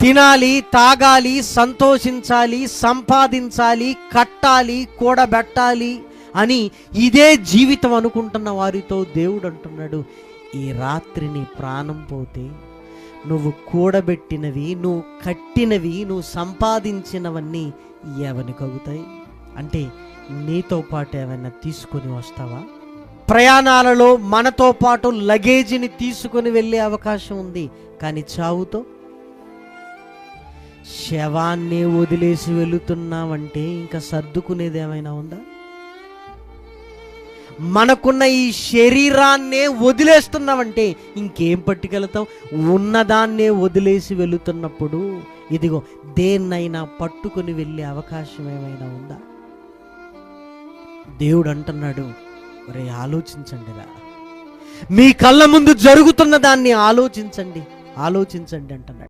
తినాలి, తాగాలి, సంతోషించాలి, సంపాదించాలి, కట్టాలి, కూడబెట్టాలి అని ఇదే జీవితం అనుకుంటున్న వారితో దేవుడు అంటున్నాడు, ఈ రాత్రి నీ ప్రాణం పోతే నువ్వు కూడబెట్టినవి, నువ్వు కట్టినవి, నువ్వు సంపాదించినవన్నీ ఎవరికి అవుతాయి? అంటే నీతో పాటు ఏమైనా తీసుకొని వస్తావా? ప్రయాణాలలో మనతో పాటు లగేజీని తీసుకొని వెళ్ళే అవకాశం ఉంది, కానీ చావుతో శవాన్ని వదిలేసి వెళుతున్నావంటే ఇంకా సర్దుకునేది ఏమైనా ఉందా? మనకున్న ఈ శరీరాన్నే వదిలేస్తున్నావంటే ఇంకేం పట్టుకెళ్తావు? ఉన్నదాన్నే వదిలేసి వెళుతున్నప్పుడు ఇదిగో దేన్నైనా పట్టుకుని వెళ్ళే అవకాశం ఏమైనా ఉందా? దేవుడు అంటున్నాడు, ఒరే ఆలోచించండిరా, మీ కళ్ళ ముందు జరుగుతున్న దాన్ని ఆలోచించండి అంటున్నాడు.